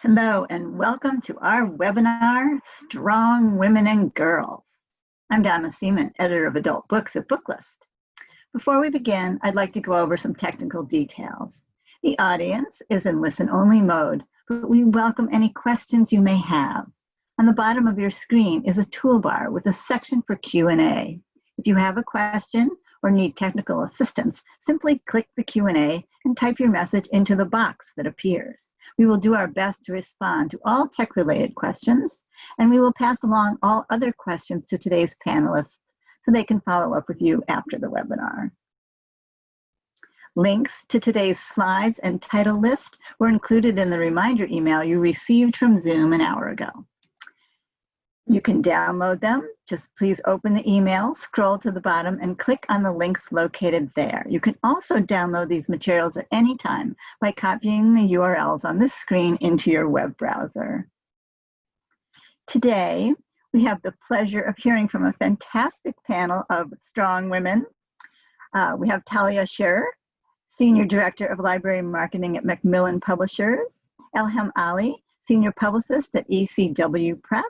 Hello and welcome to our webinar, Strong Women and Girls. I'm Donna Seaman, editor of adult books at Booklist. Before we begin, I'd like to go over some technical details. The audience is in listen-only mode, but we welcome any questions you may have. On the bottom of your screen is a toolbar with a section for Q&A. If you have a question or need technical assistance, simply click the Q&A and type your message into the box that appears. We will do our best to respond to all tech-related questions, and we will pass along all other questions to today's panelists so they can follow up with you after the webinar. Links to today's slides and title list were included in the reminder email you received from Zoom an hour ago. You can download them. Just please open the email, scroll to the bottom, and click on the links located there. You can also download these materials at any time by copying the URLs on this screen into your web browser. Today, we have the pleasure of hearing from a fantastic panel of strong women. We have Talia Scherer, Senior Director of Library Marketing at Macmillan Publishers, Elham Ali, Senior Publicist at ECW Press,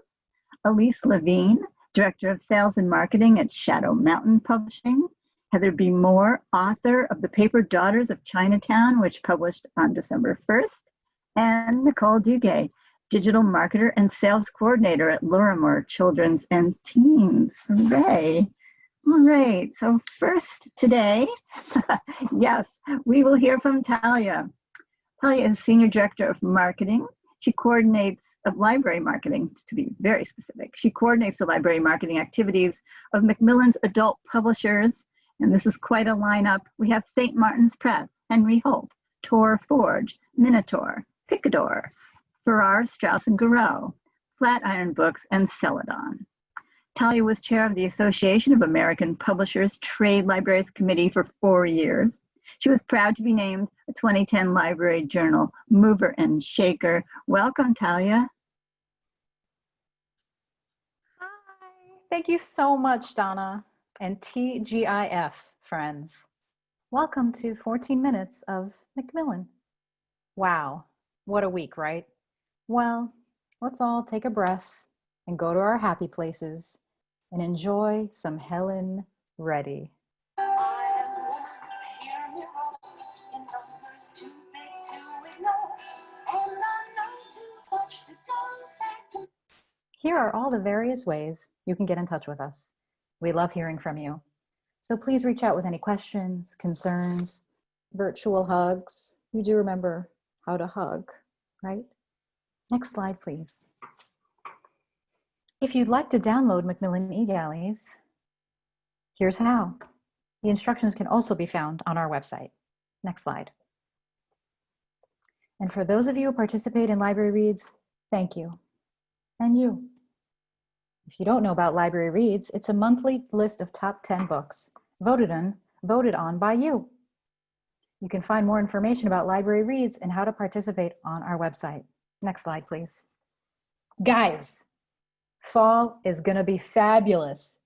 Elise Levine, Director of Sales and Marketing at Shadow Mountain Publishing, Heather B. Moore, author of The Paper Daughters of Chinatown, which published on December 1st, and Nicole Duguay, Digital Marketer and Sales Coordinator at Lorimer Children Teens. Hooray! All right, so first today, yes, we will hear from Talia. Talia is Senior Director of Marketing. She coordinates of library marketing, to be very specific. She coordinates the library marketing activities of Macmillan's adult publishers, and this is quite a lineup. We have St. Martin's Press, Henry Holt, Tor Forge, Minotaur, Picador, Farrar, Straus and Giroux, Flatiron Books, and Celadon. Talia was chair of the Association of American Publishers Trade Libraries Committee for 4 years. She was proud to be named a 2010 Library Journal Mover and Shaker. Welcome, Talia. Hi, thank you so much, Donna, and TGIF, friends. Welcome to 14 minutes of Macmillan. Wow, what a week, right? Well, let's all take a breath and go to our happy places and enjoy some Helen Reddy. Here are all the various ways you can get in touch with us. We love hearing from you. So please reach out with any questions, concerns, virtual hugs. You do remember how to hug, right? Next slide, please. If you'd like to download Macmillan eGalleys, here's how. The instructions can also be found on our website. Next slide. And for those of you who participate in library reads, thank you. And you. If you don't know about Library Reads, it's a monthly list of top 10 books voted on by you. You can find more information about Library Reads and how to participate on our website. Next slide, please. Guys, fall is gonna be fabulous.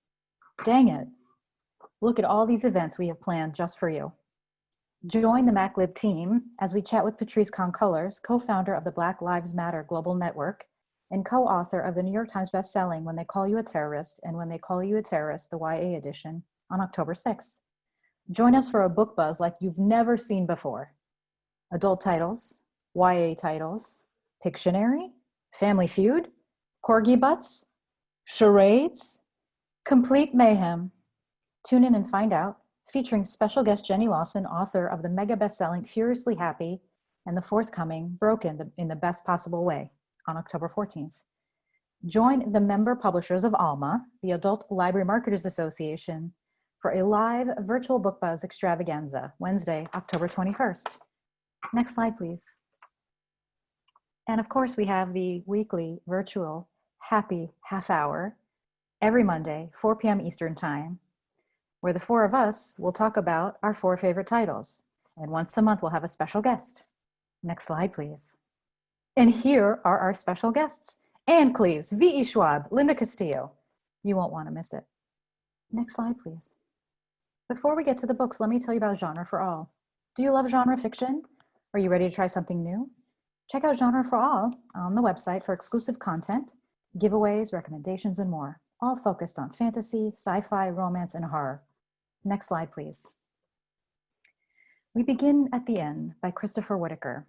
Dang it. Look at all these events we have planned just for you. Join the MacLib team as we chat with Patrice Concullers, co-founder of the Black Lives Matter Global Network and co-author of the New York Times bestselling When They Call You a Terrorist and When They Call You a Terrorist, the YA edition, on October 6th. Join us for a book buzz like you've never seen before. Adult titles, YA titles, Pictionary, Family Feud, Corgi Butts, charades, complete mayhem. Tune in and find out, featuring special guest Jenny Lawson, author of the mega best-selling Furiously Happy and the forthcoming Broken in the Best Possible Way on October 14th. Join the member publishers of ALMA, the Adult Library Marketers Association, for a live virtual book buzz extravaganza, Wednesday, October 21st. Next slide, please. And of course, we have the weekly virtual happy half hour every Monday, 4 p.m. Eastern Time, where the four of us will talk about our 4 favorite titles. And once a month, we'll have a special guest. Next slide, please. And here are our special guests. Anne Cleves, V.E. Schwab, Linda Castillo. You won't want to miss it. Next slide, please. Before we get to the books, let me tell you about Genre for All. Do you love genre fiction? Are you ready to try something new? Check out Genre for All on the website for exclusive content, giveaways, recommendations, and more, all focused on fantasy, sci-fi, romance, and horror. Next slide, please. We begin at the end by Christopher Whitaker.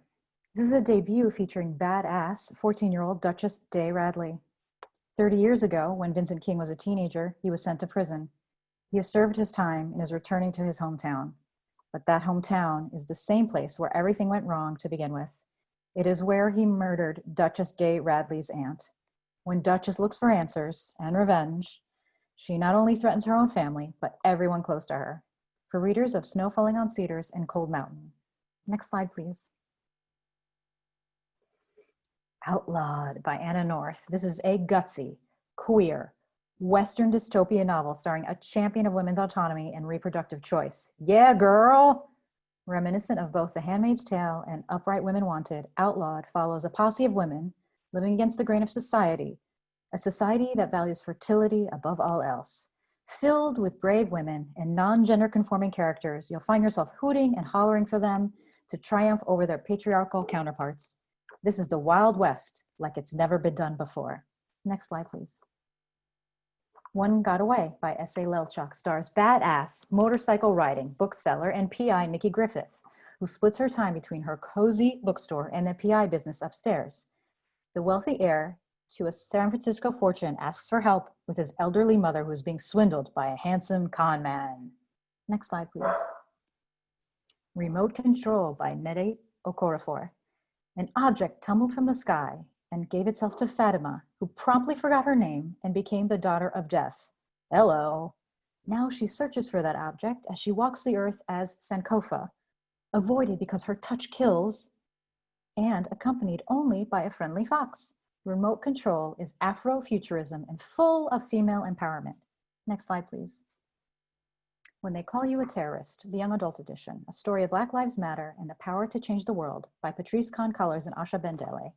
This is a debut featuring badass 14-year-old Duchess Day Radley. 30 years ago, when Vincent King was a teenager, he was sent to prison. He has served his time and is returning to his hometown. But that hometown is the same place where everything went wrong to begin with. It is where he murdered Duchess Day Radley's aunt. When Duchess looks for answers and revenge, she not only threatens her own family, but everyone close to her. For readers of Snow Falling on Cedars and Cold Mountain. Next slide, please. Outlawed by Anna North. This is a gutsy, queer, Western dystopia novel starring a champion of women's autonomy and reproductive choice. Yeah, girl! Reminiscent of both The Handmaid's Tale and Upright Women Wanted, Outlawed follows a posse of women living against the grain of society, a society that values fertility above all else. Filled with brave women and non-gender conforming characters, you'll find yourself hooting and hollering for them to triumph over their patriarchal counterparts. This is the Wild West, like it's never been done before. Next slide, please. One Got Away by S.A. Lelchuk stars badass motorcycle riding bookseller and PI Nikki Griffith, who splits her time between her cozy bookstore and the PI business upstairs. The wealthy heir to a San Francisco fortune asks for help with his elderly mother who is being swindled by a handsome con man. Next slide, please. Remote Control by Nede Okorafor. An object tumbled from the sky and gave itself to Fatima, who promptly forgot her name and became the daughter of death. Hello. Now she searches for that object as she walks the earth as Sankofa, avoided because her touch kills, and accompanied only by a friendly fox. Remote Control is Afrofuturism and full of female empowerment. Next slide, please. When They Call You a Terrorist, the Young Adult Edition, a story of Black Lives Matter and the Power to Change the World by Patrice Khan-Cullors and Asha Bendele.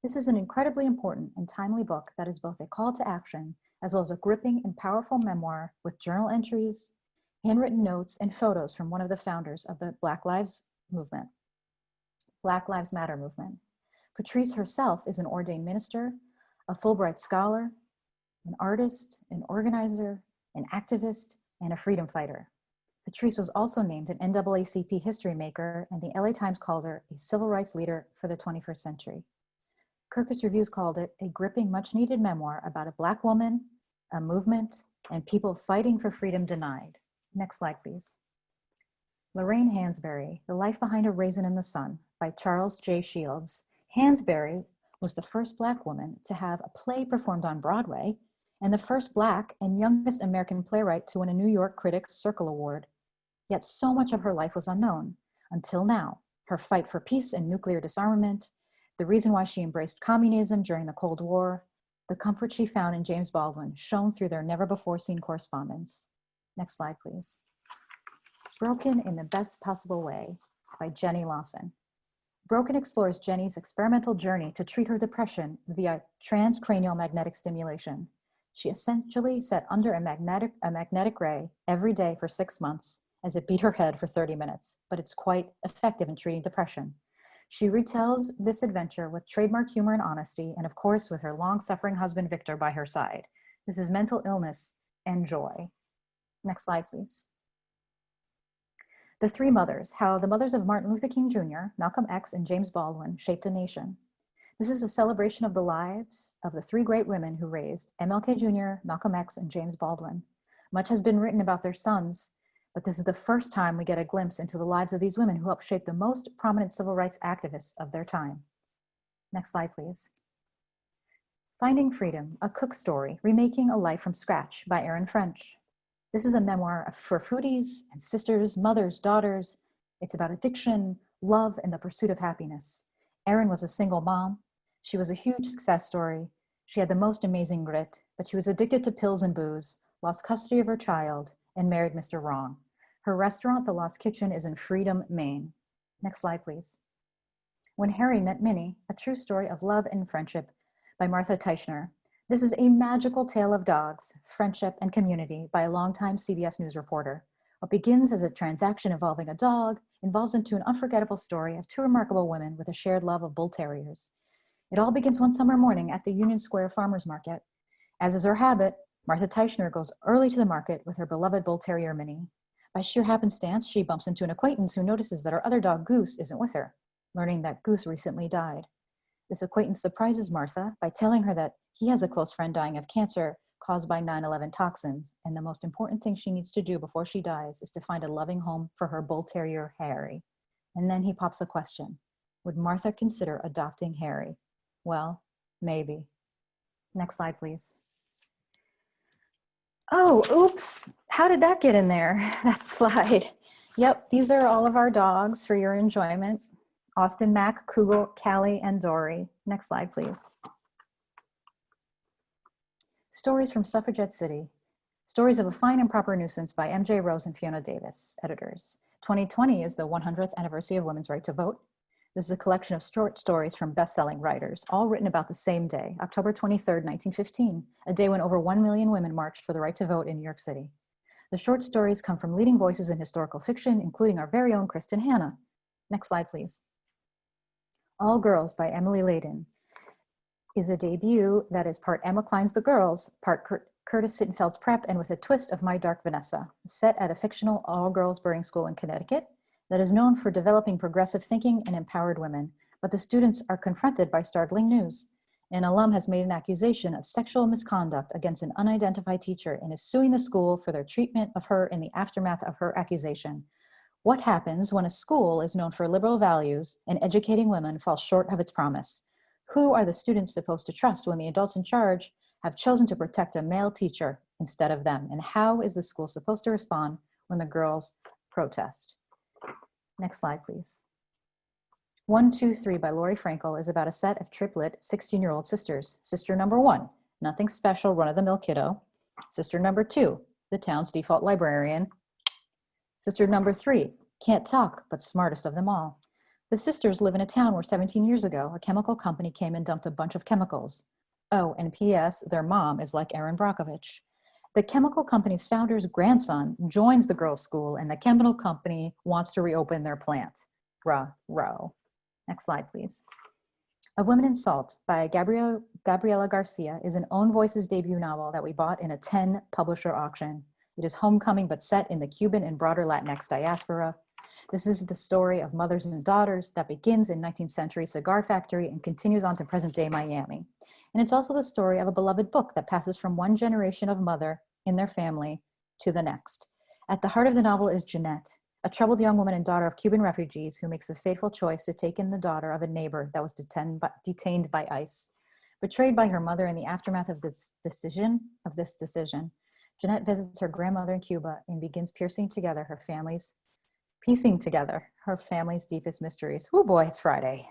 This is an incredibly important and timely book that is both a call to action as well as a gripping and powerful memoir with journal entries, handwritten notes, and photos from one of the founders of the Black Lives Matter movement. Patrice herself is an ordained minister, a Fulbright scholar, an artist, an organizer, an activist, and a freedom fighter. Patrice was also named an NAACP history maker, and the LA Times called her a civil rights leader for the 21st century. Kirkus Reviews called it a gripping, much-needed memoir about a Black woman, a movement, and people fighting for freedom denied. Next slide, please. Lorraine Hansberry, The Life Behind a Raisin in the Sun by Charles J. Shields. Hansberry was the first Black woman to have a play performed on Broadway and the first Black and youngest American playwright to win a New York Critics Circle Award. Yet so much of her life was unknown until now. Her fight for peace and nuclear disarmament, the reason why she embraced communism during the Cold War, the comfort she found in James Baldwin shone through their never-before-seen correspondence. Next slide, please. Broken in the Best Possible Way by Jenny Lawson. Broken explores Jenny's experimental journey to treat her depression via transcranial magnetic stimulation. She essentially sat under a magnetic ray every day for 6 months as it beat her head for 30 minutes, but it's quite effective in treating depression. She retells this adventure with trademark humor and honesty, and of course with her long-suffering husband Victor by her side. This is Mental Illness and Joy. Next slide, please. The Three Mothers, How the Mothers of Martin Luther King Jr., Malcolm X, and James Baldwin Shaped a Nation. This is a celebration of the lives of the three great women who raised MLK Jr., Malcolm X, and James Baldwin. Much has been written about their sons, but this is the first time we get a glimpse into the lives of these women who helped shape the most prominent civil rights activists of their time. Next slide, please. Finding Freedom, A Cook Story, Remaking a Life from Scratch by Erin French. This is a memoir for foodies and sisters, mothers, daughters. It's about addiction, love, and the pursuit of happiness. Erin was a single mom. She was a huge success story. She had the most amazing grit, but she was addicted to pills and booze, lost custody of her child, and married Mr. Wrong. Her restaurant, The Lost Kitchen, is in Freedom, Maine. Next slide, please. When Harry Met Minnie, A True Story of Love and Friendship by Martha Teichner. This is a magical tale of dogs, friendship, and community by a longtime CBS News reporter. What begins as a transaction involving a dog evolves into an unforgettable story of two remarkable women with a shared love of bull terriers. It all begins one summer morning at the Union Square Farmers Market. As is her habit, Martha Teichner goes early to the market with her beloved bull terrier, Minnie. By sheer happenstance, she bumps into an acquaintance who notices that her other dog, Goose, isn't with her, learning that Goose recently died. This acquaintance surprises Martha by telling her that he has a close friend dying of cancer caused by 9/11 toxins, and the most important thing she needs to do before she dies is to find a loving home for her bull terrier, Harry. And then he pops a question. Would Martha consider adopting Harry? Well, maybe. Next slide, please. Oh, oops. How did that get in there? That slide. Yep, these are all of our dogs for your enjoyment. Austin, Mac, Kugel, Callie, and Dory. Next slide, please. Stories from Suffragette City. Stories of a Fine and Proper Nuisance by M.J. Rose and Fiona Davis, editors. 2020 is the 100th anniversary of women's right to vote. This is a collection of short stories from best-selling writers, all written about the same day, October 23rd, 1915, a day when over 1 million women marched for the right to vote in New York City. The short stories come from leading voices in historical fiction, including our very own Kristen Hanna. Next slide, please. All Girls by Emily Layden is a debut that is part Emma Klein's The Girls, part Curtis Sittenfeld's Prep, and with a twist of My Dark Vanessa, set at a fictional all-girls boarding school in Connecticut that is known for developing progressive thinking and empowered women, but the students are confronted by startling news. An alum has made an accusation of sexual misconduct against an unidentified teacher and is suing the school for their treatment of her in the aftermath of her accusation. What happens when a school is known for liberal values and educating women falls short of its promise? Who are the students supposed to trust when the adults in charge have chosen to protect a male teacher instead of them? And how is the school supposed to respond when the girls protest? Next slide, please. 1, 2, 3 by Lori Frankel is about a set of triplet 16-year-old sisters. Sister number 1, nothing special, run-of-the-mill kiddo. Sister number 2, the town's default librarian. Sister number 3, can't talk, but smartest of them all. The sisters live in a town where 17 years ago, a chemical company came and dumped a bunch of chemicals. Oh, and P.S., their mom is like Erin Brockovich. The chemical company's founder's grandson joins the girls' school, and the chemical company wants to reopen their plant. Ruh-roh. Next slide, please. Of Women in Salt by Gabriela Garcia is an Own Voices debut novel that we bought in a 10-publisher auction. It is homecoming, but set in the Cuban and broader Latinx diaspora. This is the story of mothers and daughters that begins in 19th century cigar factory and continues on to present day Miami. And it's also the story of a beloved book that passes from one generation of mother in their family to the next. At the heart of the novel is Jeanette, a troubled young woman and daughter of Cuban refugees who makes the fateful choice to take in the daughter of a neighbor that was detained by ICE. Betrayed by her mother in the aftermath of this decision, Jeanette visits her grandmother in Cuba and begins piecing together her family's deepest mysteries. Oh boy, it's Friday.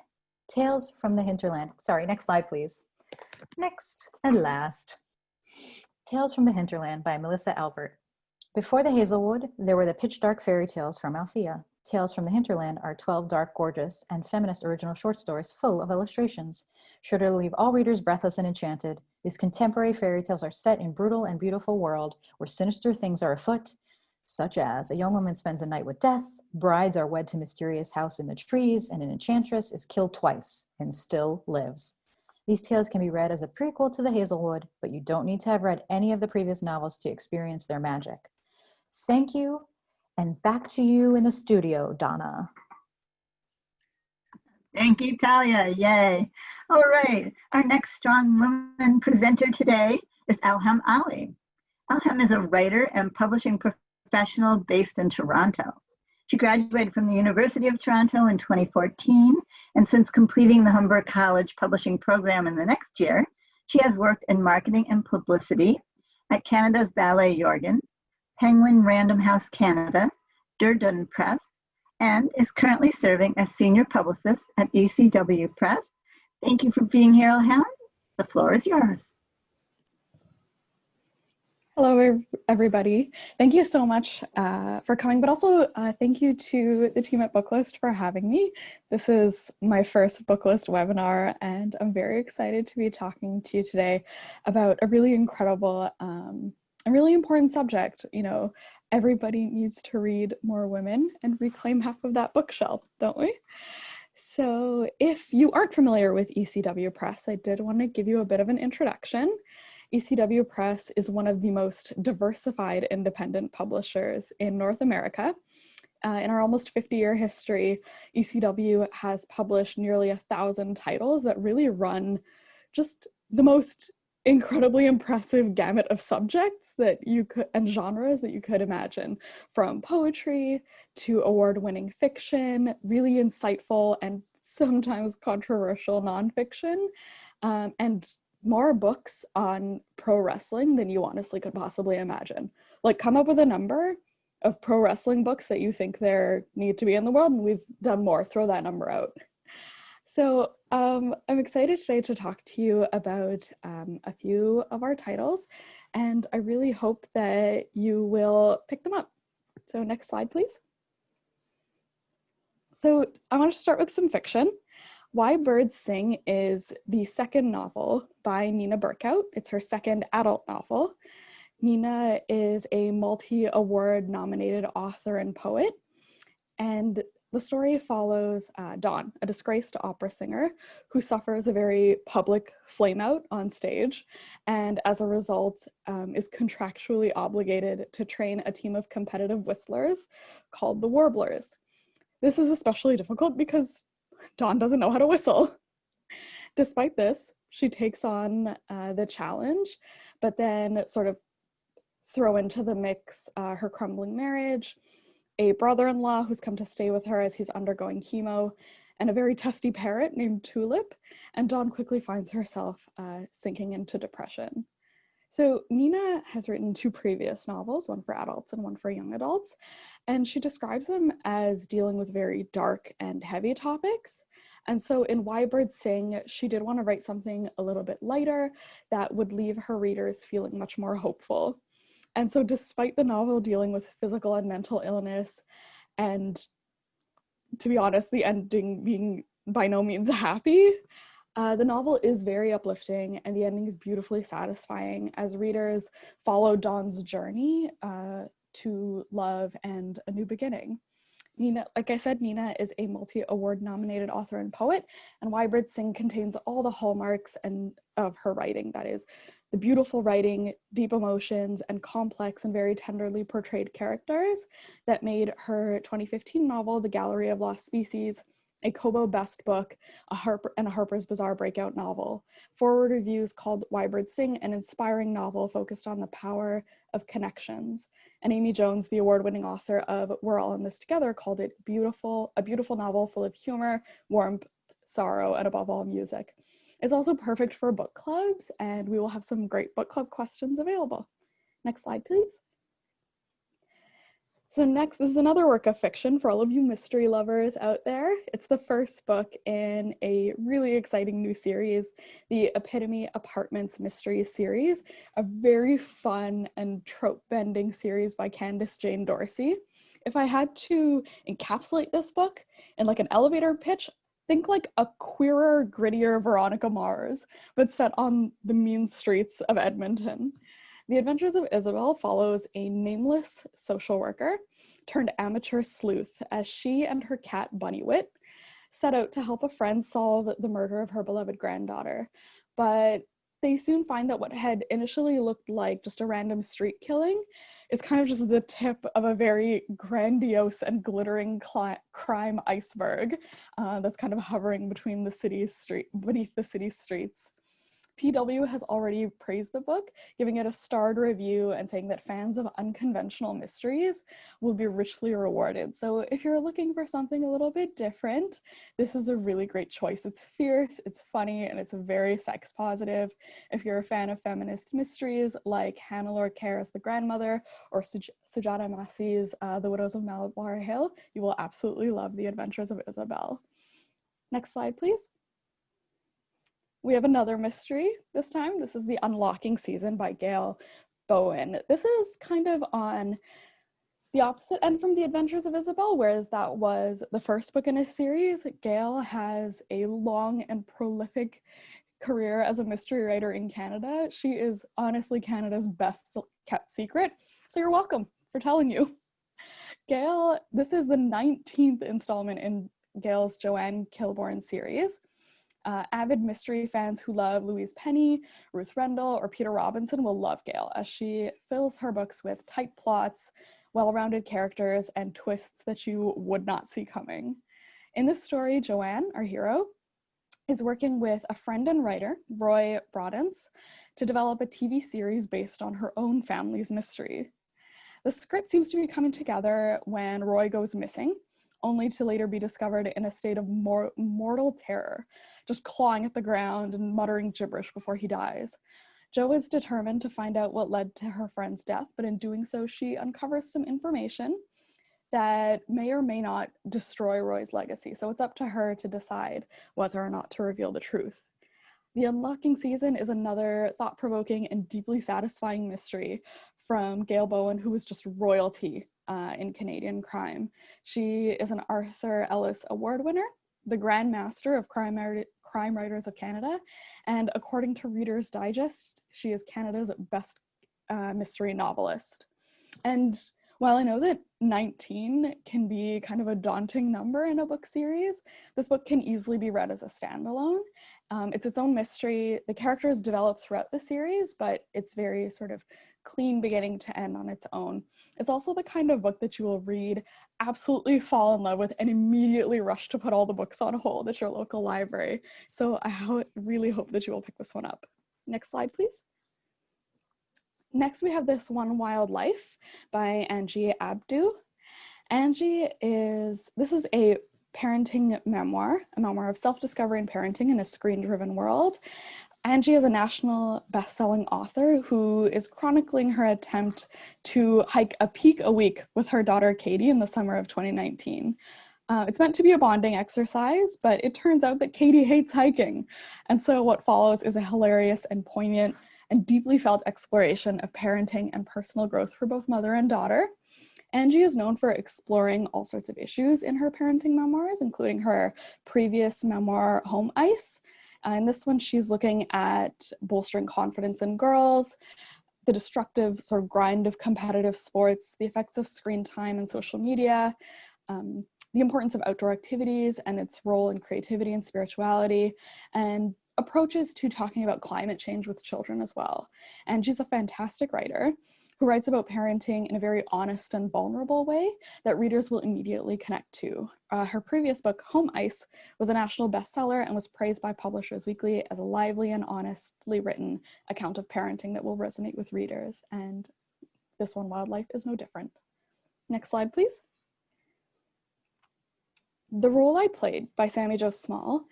Tales from the Hinterland. Sorry, next slide, please. Next and last. Tales from the Hinterland by Melissa Albert. Before the Hazelwood, there were the pitch dark fairy tales from Althea. Tales from the Hinterland are 12 dark, gorgeous, and feminist original short stories full of illustrations. Sure to leave all readers breathless and enchanted, these contemporary fairy tales are set in brutal and beautiful world where sinister things are afoot, such as a young woman spends a night with death, brides are wed to mysterious house in the trees, and an enchantress is killed twice and still lives. These tales can be read as a prequel to the Hazelwood, but you don't need to have read any of the previous novels to experience their magic. Thank you, and back to you in the studio, Donna. Thank you, Talia. Yay. All right. Our next strong woman presenter today is Alham Ali. Alham is a writer and publishing professional based in Toronto. She graduated from the University of Toronto in 2014, and since completing the Humber College publishing program in the next year, she has worked in marketing and publicity at Canada's Ballet Yorgan, Penguin Random House Canada, Durden Press, and is currently serving as senior publicist at ECW Press. Thank you for being here, Alham. The floor is yours. Hello, everybody. Thank you so much for coming, but also thank you to the team at Booklist for having me. This is my first Booklist webinar, and I'm very excited to be talking to you today about a really incredible, a really important subject. You know, Everybody needs to read more women and reclaim half of that bookshelf, don't we? So if you aren't familiar with ECW Press, I did want to give you a bit of an introduction. ECW Press is one of the most diversified independent publishers in North America. In our almost 50-year history, ECW has published nearly 1,000 titles that really run just the most incredibly impressive gamut of subjects that you could and genres that you could imagine, from poetry to award-winning fiction, really insightful and sometimes controversial nonfiction, and more books on pro wrestling than you honestly could possibly imagine. Like, come up with a number of pro wrestling books that you think there need to be in the world, and we've done more. Throw that number out. So I'm excited today to talk to you about a few of our titles, and I really hope that you will pick them up. So next slide, please. So I want to start with some fiction. Why Birds Sing is the second novel by Nina Burkout. It's her second adult novel. Nina is a multi-award nominated author and poet, and the story follows Dawn, a disgraced opera singer who suffers a very public flameout on stage, and as a result is contractually obligated to train a team of competitive whistlers called the Warblers. This is especially difficult because Dawn doesn't know how to whistle. Despite this, she takes on the challenge, but then sort of throw into the mix her crumbling marriage, a brother-in-law who's come to stay with her as he's undergoing chemo, and a very testy parrot named Tulip, and Dawn quickly finds herself sinking into depression. So Nina has written 2 previous novels, one for adults and one for young adults, and she describes them as dealing with very dark and heavy topics. And so in Why Birds Sing, she did want to write something a little bit lighter that would leave her readers feeling much more hopeful. And so despite the novel dealing with physical and mental illness, and to be honest, the ending being by no means happy, the novel is very uplifting and the ending is beautifully satisfying as readers follow Dawn's journey to love and a new beginning. Nina, like I said, Nina is a multi-award nominated author and poet, and Why Birds Sing contains all the hallmarks of her writing. That is, the beautiful writing, deep emotions, and complex and very tenderly portrayed characters that made her 2015 novel, The Gallery of Lost Species, a Kobo Best Book, a Harper's Bazaar breakout novel. Forward Reviews called Why Birds Sing an inspiring novel focused on the power of connections. And Amy Jones, the award-winning author of We're All in This Together, called it a beautiful novel full of humor, warmth, sorrow, and above all, music. It's also perfect for book clubs, and we will have some great book club questions available. Next slide, please. So next, this is another work of fiction for all of you mystery lovers out there. It's the first book in a really exciting new series, the Epitome Apartments Mysteries series, a very fun and trope-bending series by Candace Jane Dorsey. If I had to encapsulate this book in like an elevator pitch, think like a queerer, grittier Veronica Mars, but set on the mean streets of Edmonton. The Adventures of Isabel follows a nameless social worker turned amateur sleuth as she and her cat Bunnywit set out to help a friend solve the murder of her beloved granddaughter. But they soon find that what had initially looked like just a random street killing is kind of just the tip of a very grandiose and glittering crime iceberg that's kind of hovering between beneath the city's streets. PW has already praised the book, giving it a starred review and saying that fans of unconventional mysteries will be richly rewarded. So if you're looking for something a little bit different, this is a really great choice. It's fierce, it's funny, and it's very sex positive. If you're a fan of feminist mysteries like Hannah Care's The Grandmother or Sujata Massi's The Widows of Malabar Hill, you will absolutely love The Adventures of Isabel. Next slide, please. We have another mystery this time. This is The Unlocking Season by Gail Bowen. This is kind of on the opposite end from The Adventures of Isabel, whereas that was the first book in a series. Gail has a long and prolific career as a mystery writer in Canada. She is honestly Canada's best kept secret. So you're welcome. for telling you. Gail, this is the 19th installment in Gail's Joanne Kilbourne series. Avid mystery fans who love Louise Penny, Ruth Rendell, or Peter Robinson will love Gail, as she fills her books with tight plots, well-rounded characters, and twists that you would not see coming. In this story, Joanne, our hero, is working with a friend and writer, Roy Broadens, to develop a TV series based on her own family's mystery. The script seems to be coming together when Roy goes missing, only to later be discovered in a state of mortal terror, just clawing at the ground and muttering gibberish before he dies. Jo is determined to find out what led to her friend's death, but in doing so, she uncovers some information that may or may not destroy Roy's legacy, so it's up to her to decide whether or not to reveal the truth. The Unlocking Season is another thought-provoking and deeply satisfying mystery from Gail Bowen, who was just royalty in Canadian crime. She is an Arthur Ellis Award winner, the Grand Master of Crime Writers of Canada, and according to Reader's Digest, she is Canada's best mystery novelist. And while I know that 19 can be kind of a daunting number in a book series, this book can easily be read as a standalone. It's its own mystery. The characters develop throughout the series, but it's very sort of clean beginning to end on its own. It's also the kind of book that you will read, absolutely fall in love with, and immediately rush to put all the books on hold at your local library. So I really hope that you will pick this one up. Next slide, please. Next, we have This One Wild Life by Angie Abdu. This is a parenting memoir, a memoir of self-discovery and parenting in a screen-driven world. Angie is a national best-selling author who is chronicling her attempt to hike a peak a week with her daughter Katie in the summer of 2019. It's meant to be a bonding exercise, but it turns out that Katie hates hiking. And so what follows is a hilarious and poignant and deeply felt exploration of parenting and personal growth for both mother and daughter. Angie is known for exploring all sorts of issues in her parenting memoirs, including her previous memoir, Home Ice. In this one, she's looking at bolstering confidence in girls, the destructive sort of grind of competitive sports, the effects of screen time and social media, the importance of outdoor activities and its role in creativity and spirituality, and approaches to talking about climate change with children as well. And she's a fantastic writer who writes about parenting in a very honest and vulnerable way that readers will immediately connect to. Her previous book, Home Ice, was a national bestseller and was praised by Publishers Weekly as a lively and honestly written account of parenting that will resonate with readers. And This One Wild Life is no different. Next slide, please. The Role I Played by Sammy Jo Small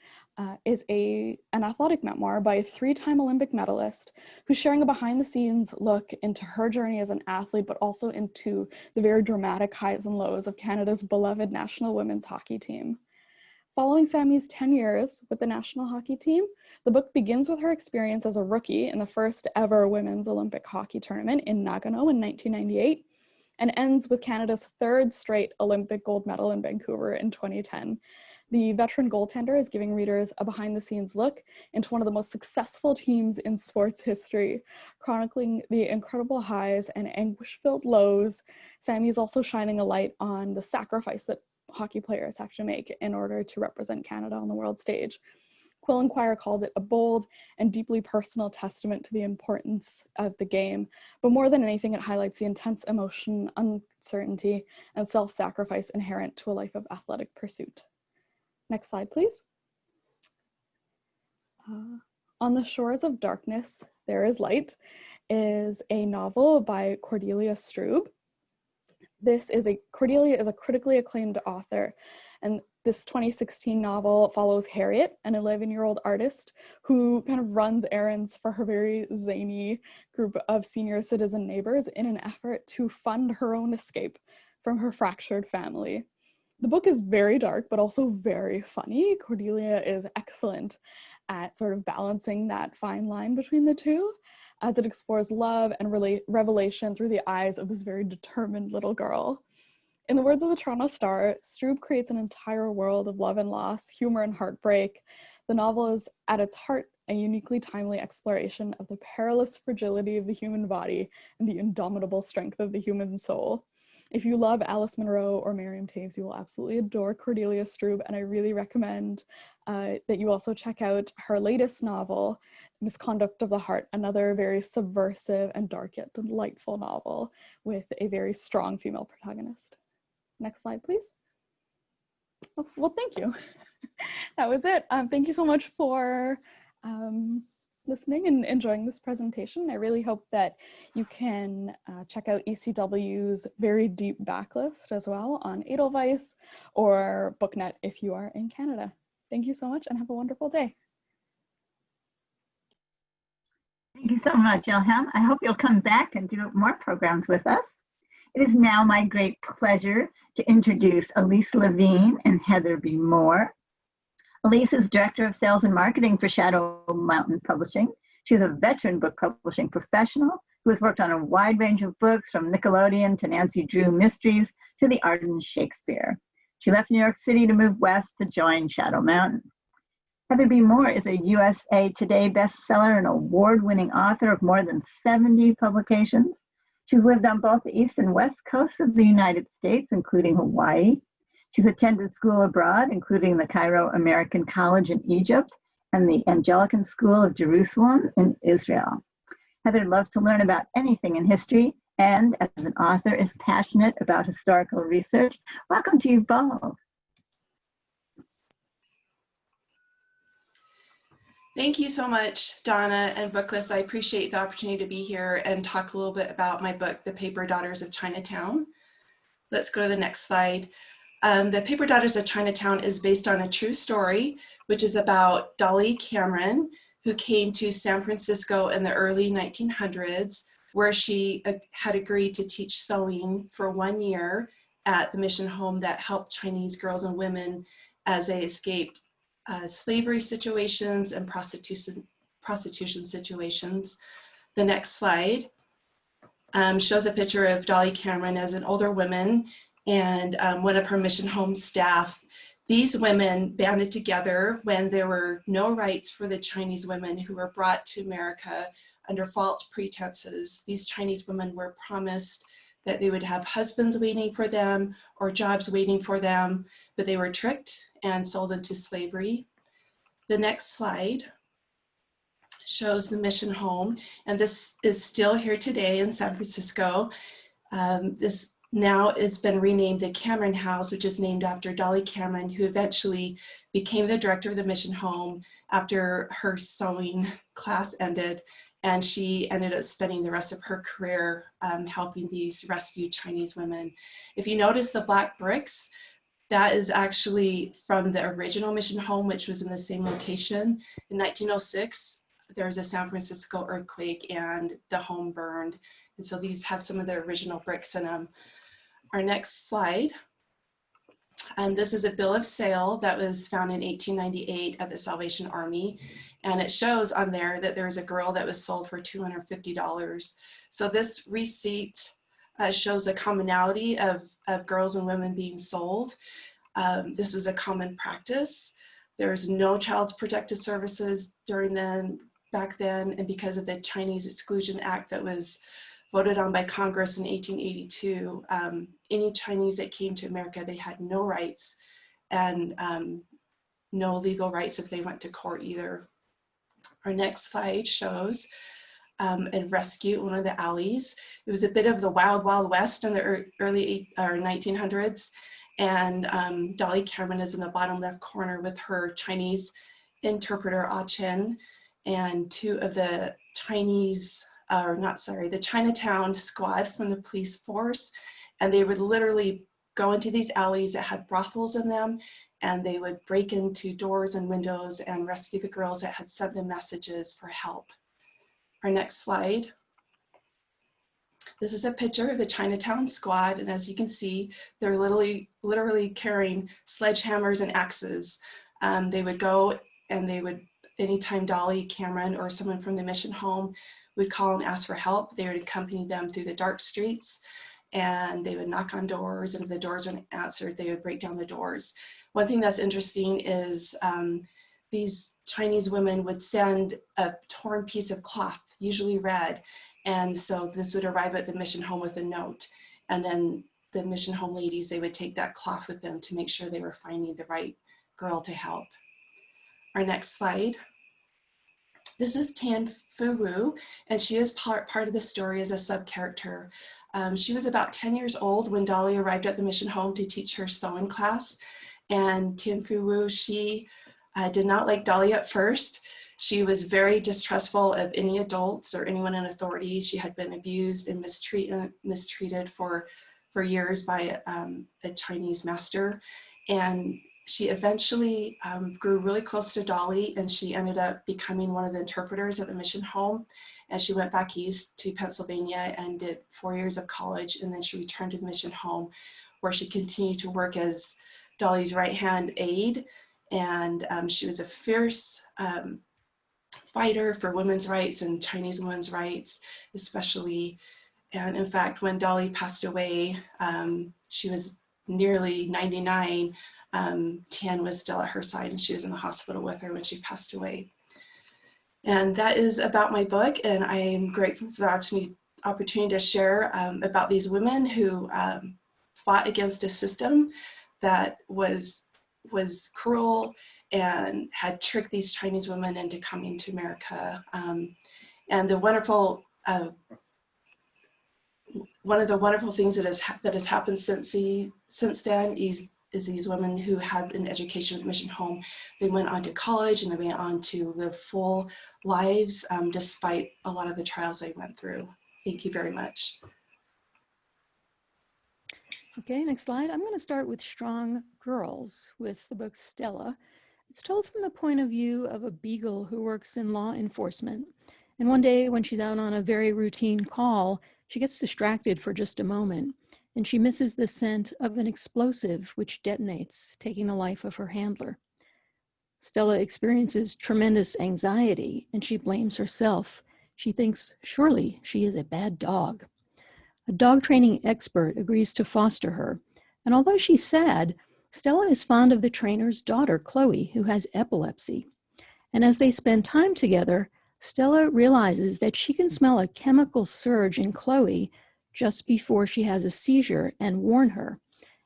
is an athletic memoir by a three-time Olympic medalist who's sharing a behind-the-scenes look into her journey as an athlete, but also into the very dramatic highs and lows of Canada's beloved national women's hockey team. Following Sammy's 10 years with the national hockey team, the book begins with her experience as a rookie in the first ever women's Olympic hockey tournament in Nagano in 1998, and ends with Canada's third straight Olympic gold medal in Vancouver in 2010. The veteran goaltender is giving readers a behind-the-scenes look into one of the most successful teams in sports history, chronicling the incredible highs and anguish-filled lows. Sammy is also shining a light on the sacrifice that hockey players have to make in order to represent Canada on the world stage. Quill and Quire called it a bold and deeply personal testament to the importance of the game, but more than anything, it highlights the intense emotion, uncertainty, and self-sacrifice inherent to a life of athletic pursuit. Next slide, please. On the Shores of Darkness, There is Light is a novel by Cordelia Strube. Cordelia is a critically acclaimed author, and this 2016 novel follows Harriet, an 11-year-old artist who kind of runs errands for her very zany group of senior citizen neighbors in an effort to fund her own escape from her fractured family. The book is very dark, but also very funny. Cordelia is excellent at sort of balancing that fine line between the two, as it explores love and revelation through the eyes of this very determined little girl. In the words of the Toronto Star, Strube creates an entire world of love and loss, humor and heartbreak. The novel is, at its heart, a uniquely timely exploration of the perilous fragility of the human body and the indomitable strength of the human soul. If you love Alice Munro or Miriam Toews, you will absolutely adore Cordelia Strube, and I really recommend that you also check out her latest novel, Misconduct of the Heart, another very subversive and dark yet delightful novel with a very strong female protagonist. Next slide, please. Oh, well, thank you. That was it. Thank you so much for listening and enjoying this presentation. I really hope that you can check out ECW's very deep backlist as well on Edelweiss or BookNet if you are in Canada. Thank you so much and have a wonderful day. Thank you so much, Ilham. I hope you'll come back and do more programs with us. It is now my great pleasure to introduce Elise Levine and Heather B. Moore. Elise is Director of Sales and Marketing for Shadow Mountain Publishing. She's a veteran book publishing professional who has worked on a wide range of books from Nickelodeon to Nancy Drew Mysteries to the Arden Shakespeare. She left New York City to move west to join Shadow Mountain. Heather B. Moore is a USA Today bestseller and award-winning author of more than 70 publications. She's lived on both the east and west coasts of the United States, including Hawaii. She's attended school abroad, including the Cairo American College in Egypt and the Anglican School of Jerusalem in Israel. Heather loves to learn about anything in history and, as an author, is passionate about historical research. Welcome to you both. Thank you so much, Donna and Booklist. I appreciate the opportunity to be here and talk a little bit about my book, The Paper Daughters of Chinatown. Let's go to the next slide. The Paper Daughters of Chinatown is based on a true story, which is about Dolly Cameron, who came to San Francisco in the early 1900s, where she had agreed to teach sewing for 1 year at the mission home that helped Chinese girls and women as they escaped slavery situations and prostitution situations. The next slide shows a picture of Dolly Cameron as an older woman and one of her mission home staff. These women banded together when there were no rights for the Chinese women who were brought to America under false pretenses. These Chinese women were promised that they would have husbands waiting for them or jobs waiting for them, but they were tricked and sold into slavery. The next slide shows the mission home, and this is still here today in San Francisco. This now has been renamed the Cameron House, which is named after Dolly Cameron, who eventually became the director of the mission home after her sewing class ended, and she ended up spending the rest of her career helping these rescued Chinese women. If you notice the black bricks, that is actually from the original mission home, which was in the same location. In 1906, there was a San Francisco earthquake and the home burned. And so these have some of the original bricks in them. Our next slide. This is a bill of sale that was found in 1898 at the Salvation Army. And it shows on there that there was a girl that was sold for $250. So this receipt shows a commonality of girls and women being sold. This was a common practice. There's no child protective services back then, and because of the Chinese Exclusion Act that was voted on by Congress in 1882, any Chinese that came to America, they had no rights and no legal rights if they went to court either. Our next slide shows a rescue in one of the alleys. It was a bit of the wild, wild west in the early 1900s. And Dolly Cameron is in the bottom left corner with her Chinese interpreter, Ah Chen, and two of the the Chinatown squad from the police force. And they would literally go into these alleys that had brothels in them, and they would break into doors and windows and rescue the girls that had sent them messages for help. Our next slide. This is a picture of the Chinatown squad, and as you can see, they're literally carrying sledgehammers and axes. They would go and they would, anytime Dolly Cameron or someone from the mission home would call and ask for help, they would accompany them through the dark streets, and they would knock on doors, and if the doors weren't answered, they would break down the doors. One thing that's interesting is these Chinese women would send a torn piece of cloth, usually red, and so this would arrive at the mission home with a note, and then the mission home ladies, they would take that cloth with them to make sure they were finding the right girl to help. Our next slide. This is Tian Fu Wu, and she is part of the story as a sub-character. She was about 10 years old when Dolly arrived at the mission home to teach her sewing class. And Tian Fu Wu, she did not like Dolly at first. She was very distrustful of any adults or anyone in authority. She had been abused and mistreated for years by a Chinese master. And she eventually grew really close to Dolly, and she ended up becoming one of the interpreters at the mission home. And she went back east to Pennsylvania and did 4 years of college, and then she returned to the mission home, where she continued to work as Dolly's right-hand aide. And she was a fierce fighter for women's rights and Chinese women's rights, especially. And in fact, when Dolly passed away, she was nearly 99. Tian was still at her side, and she was in the hospital with her when she passed away. And that is about my book, and I am grateful for the opportunity to share about these women who fought against a system that was cruel and had tricked these Chinese women into coming to America. And the wonderful, one of the wonderful things that has happened since then is these women who had an education at the mission home. They went on to college and they went on to live full lives despite a lot of the trials they went through. Thank you very much. Okay, next slide. I'm going to start with Strong Girls with the book Stella. It's told from the point of view of a beagle who works in law enforcement. And one day when she's out on a very routine call, she gets distracted for just a moment, and she misses the scent of an explosive which detonates, taking the life of her handler. Stella experiences tremendous anxiety, and she blames herself. She thinks, surely she is a bad dog. A dog training expert agrees to foster her, and although she's sad, Stella is fond of the trainer's daughter, Chloe, who has epilepsy. And as they spend time together, Stella realizes that she can smell a chemical surge in Chloe just before she has a seizure and warn her.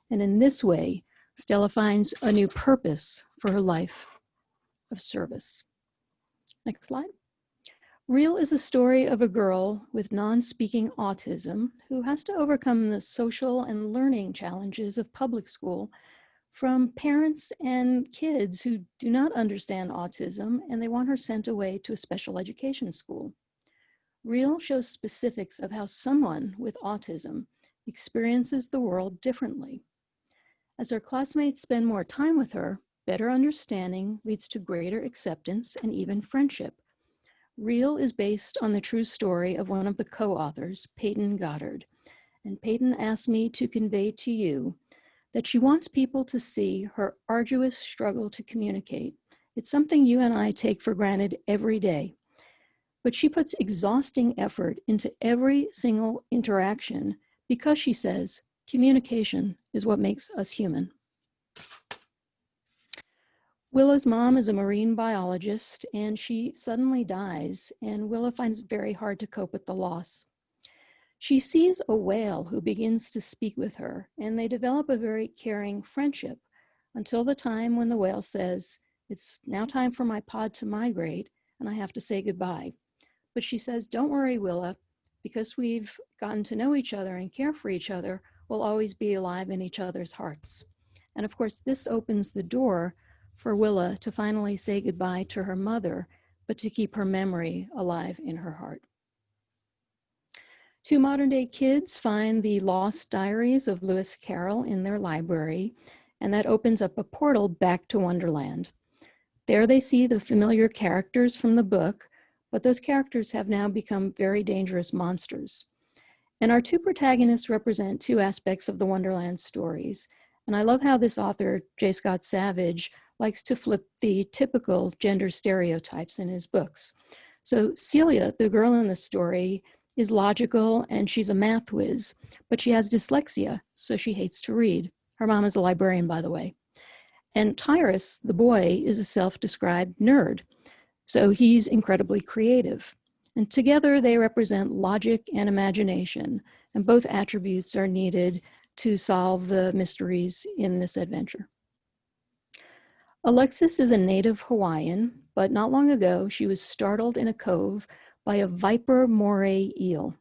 And in this way, Stella finds a new purpose for her life of service. Next slide. Real is the story of a girl with non-speaking autism who has to overcome the social and learning challenges of public school from parents and kids who do not understand autism, and they want her sent away to a special education school. Real shows specifics of how someone with autism experiences the world differently. As her classmates spend more time with her, better understanding leads to greater acceptance and even friendship. Real is based on the true story of one of the co-authors, Peyton Goddard. And Peyton asked me to convey to you that she wants people to see her arduous struggle to communicate. It's something you and I take for granted every day. But she puts exhausting effort into every single interaction because she says communication is what makes us human. Willa's mom is a marine biologist, and she suddenly dies, and Willa finds it very hard to cope with the loss. She sees a whale who begins to speak with her, and they develop a very caring friendship until the time when the whale says, "It's now time for my pod to migrate, and I have to say goodbye." But she says, "Don't worry, Willa, because we've gotten to know each other and care for each other, we'll always be alive in each other's hearts." And of course, this opens the door for Willa to finally say goodbye to her mother, but to keep her memory alive in her heart. Two modern-day kids find the lost diaries of Lewis Carroll in their library, and that opens up a portal back to Wonderland. There they see the familiar characters from the book, but those characters have now become very dangerous monsters. And our two protagonists represent two aspects of the Wonderland stories. And I love how this author, J. Scott Savage, likes to flip the typical gender stereotypes in his books. So Celia, the girl in the story, is logical and she's a math whiz, but she has dyslexia, so she hates to read. Her mom is a librarian, by the way. And Tyrus, the boy, is a self-described nerd, so he's incredibly creative. And together they represent logic and imagination, and both attributes are needed to solve the mysteries in this adventure. Alexis is a native Hawaiian, but not long ago, she was startled in a cove by a viper moray eel.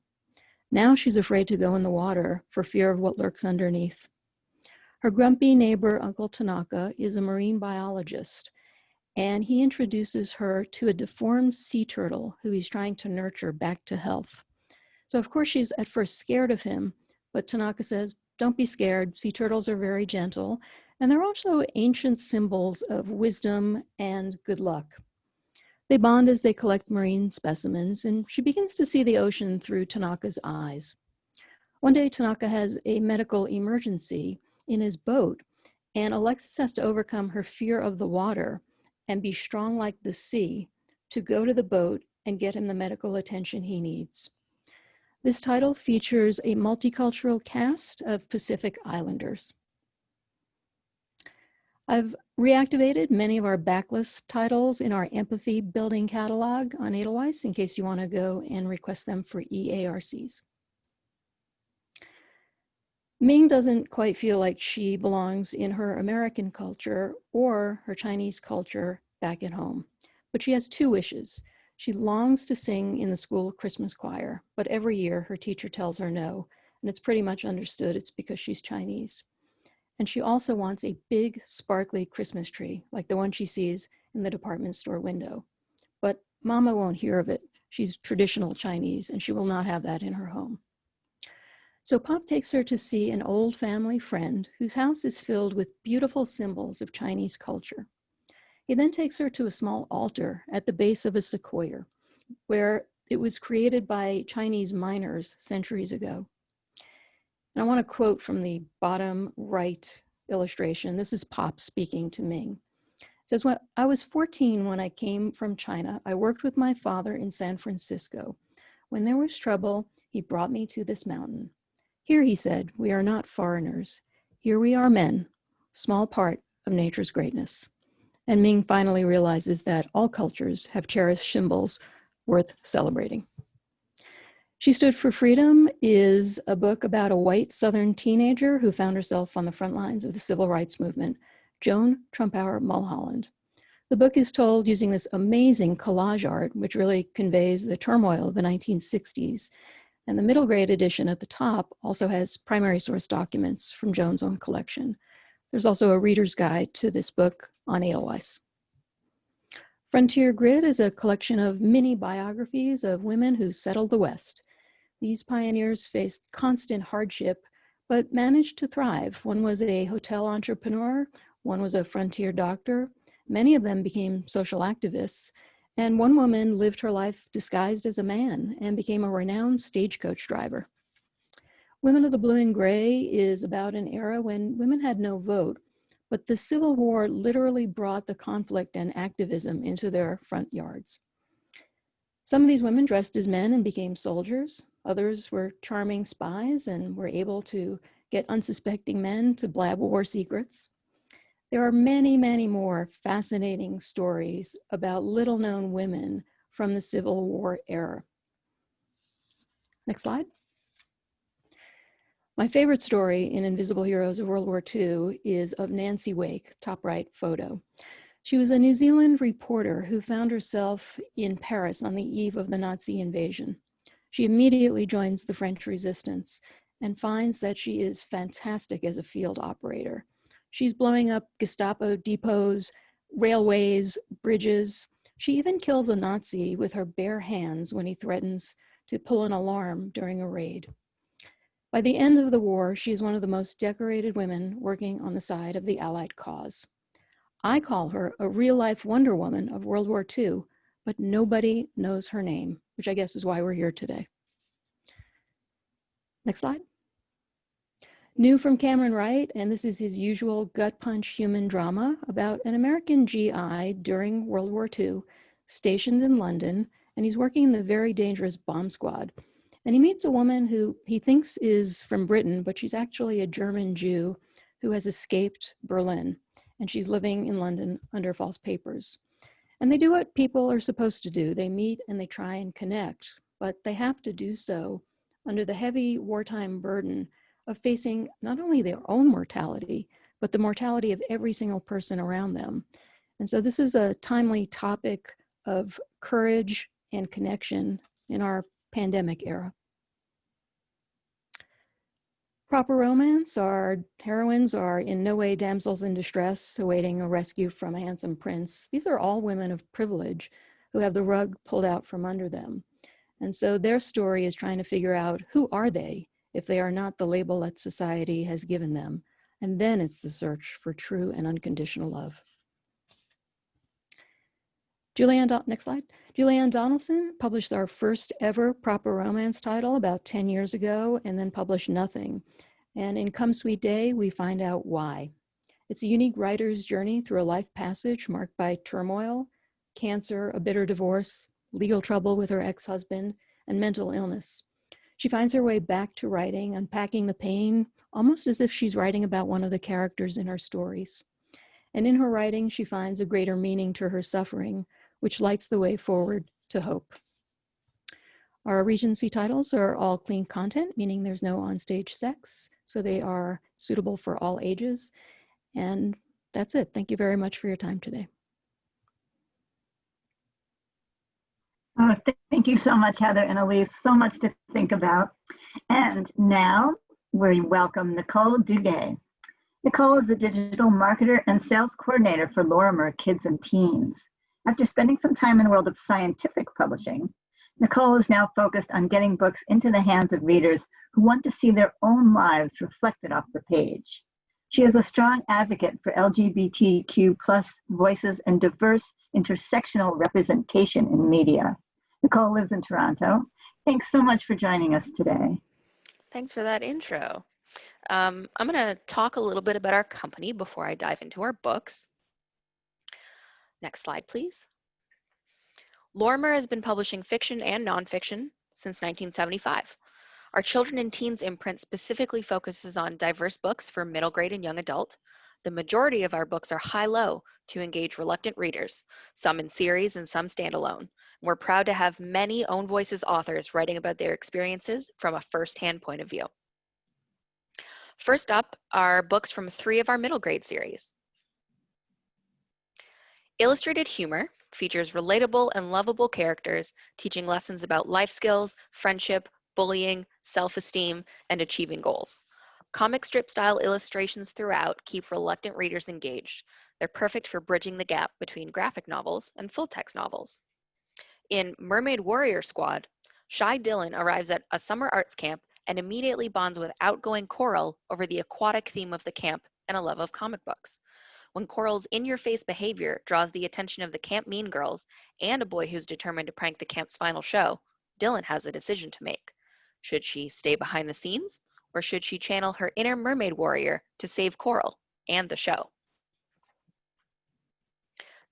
Now she's afraid to go in the water for fear of what lurks underneath. Her grumpy neighbor, Uncle Tanaka, is a marine biologist, and he introduces her to a deformed sea turtle who he's trying to nurture back to health. So of course she's at first scared of him, but Tanaka says, don't be scared, sea turtles are very gentle, and they're also ancient symbols of wisdom and good luck. They bond as they collect marine specimens, and she begins to see the ocean through Tanaka's eyes. One day, Tanaka has a medical emergency in his boat, and Alexis has to overcome her fear of the water and be strong like the sea to go to the boat and get him the medical attention he needs. This title features a multicultural cast of Pacific Islanders. I've reactivated many of our backlist titles in our empathy building catalog on Edelweiss in case you want to go and request them for EARCs. Ming doesn't quite feel like she belongs in her American culture or her Chinese culture back at home, but she has two wishes. She longs to sing in the school Christmas choir, but every year her teacher tells her no, and it's pretty much understood it's because she's Chinese. And she also wants a big, sparkly Christmas tree, like the one she sees in the department store window. But Mama won't hear of it. She's traditional Chinese, and she will not have that in her home. So Pop takes her to see an old family friend whose house is filled with beautiful symbols of Chinese culture. He then takes her to a small altar at the base of a sequoia, where it was created by Chinese miners centuries ago. And I want to quote from the bottom right illustration. This is Pop speaking to Ming. It says, when I was 14 when I came from China, I worked with my father in San Francisco. When there was trouble, he brought me to this mountain. Here, he said, we are not foreigners. Here we are men, small part of nature's greatness. And Ming finally realizes that all cultures have cherished symbols worth celebrating. She Stood for Freedom is a book about a white Southern teenager who found herself on the front lines of the civil rights movement, Joan Trumpauer Mulholland. The book is told using this amazing collage art, which really conveys the turmoil of the 1960s. And the middle grade edition at the top also has primary source documents from Joan's own collection. There's also a reader's guide to this book on Edelweiss. Frontier Grid is a collection of mini biographies of women who settled the West. These pioneers faced constant hardship, but managed to thrive. One was a hotel entrepreneur, one was a frontier doctor. Many of them became social activists, and one woman lived her life disguised as a man and became a renowned stagecoach driver. Women of the Blue and Gray is about an era when women had no vote, but the Civil War literally brought the conflict and activism into their front yards. Some of these women dressed as men and became soldiers. Others were charming spies and were able to get unsuspecting men to blab war secrets. There are many, many more fascinating stories about little-known women from the Civil War era. Next slide. My favorite story in Invisible Heroes of World War II is of Nancy Wake, top right photo. She was a New Zealand reporter who found herself in Paris on the eve of the Nazi invasion. She immediately joins the French resistance and finds that she is fantastic as a field operator. She's blowing up Gestapo depots, railways, bridges. She even kills a Nazi with her bare hands when he threatens to pull an alarm during a raid. By the end of the war, she is one of the most decorated women working on the side of the Allied cause. I call her a real-life Wonder Woman of World War II, but nobody knows her name, which I guess is why we're here today. Next slide. New from Cameron Wright, and this is his usual gut punch human drama about an American GI during World War II, stationed in London, and he's working in the very dangerous bomb squad. And he meets a woman who he thinks is from Britain, but she's actually a German Jew who has escaped Berlin, and she's living in London under false papers. And they do what people are supposed to do. They meet and they try and connect, but they have to do so under the heavy wartime burden of facing not only their own mortality, but the mortality of every single person around them. And so this is a timely topic of courage and connection in our pandemic era. Proper romance, our heroines are in no way damsels in distress awaiting a rescue from a handsome prince. These are all women of privilege who have the rug pulled out from under them. And so their story is trying to figure out, who are they if they are not the label that society has given them? And then it's the search for true and unconditional love. Next slide. Julianne Donaldson published our first ever proper romance title about 10 years ago and then published nothing. And in Come Sweet Day, we find out why. It's a unique writer's journey through a life passage marked by turmoil, cancer, a bitter divorce, legal trouble with her ex-husband, and mental illness. She finds her way back to writing, unpacking the pain, almost as if she's writing about one of the characters in her stories. And in her writing, she finds a greater meaning to her suffering, which lights the way forward to hope. Our Regency titles are all clean content, meaning there's no onstage sex, so they are suitable for all ages. And that's it. Thank you very much for your time today. Oh, thank you so much, Heather and Elise. So much to think about. And now we welcome Nicole Duguay. Nicole is the digital marketer and sales coordinator for Lorimer Kids and Teens. After spending some time in the world of scientific publishing, Nicole is now focused on getting books into the hands of readers who want to see their own lives reflected off the page. She is a strong advocate for LGBTQ+ voices and diverse intersectional representation in media. Nicole lives in Toronto. Thanks so much for joining us today. Thanks for that intro. I'm going to talk a little bit about our company before I dive into our books. Next slide, please. Lorimer has been publishing fiction and nonfiction since 1975. Our Children and Teens imprint specifically focuses on diverse books for middle grade and young adult. The majority of our books are high-low to engage reluctant readers, some in series and some standalone. We're proud to have many own voices authors writing about their experiences from a first-hand point of view. First up are books from 3 of our middle grade series. Illustrated Humor features relatable and lovable characters teaching lessons about life skills, friendship, bullying, self-esteem, and achieving goals. Comic strip style illustrations throughout keep reluctant readers engaged. They're perfect for bridging the gap between graphic novels and full-text novels. In Mermaid Warrior Squad, Shy Dylan arrives at a summer arts camp and immediately bonds with outgoing Coral over the aquatic theme of the camp and a love of comic books. When Coral's in-your-face behavior draws the attention of the camp mean girls and a boy who's determined to prank the camp's final show, Dylan has a decision to make. Should she stay behind the scenes, or should she channel her inner mermaid warrior to save Coral and the show?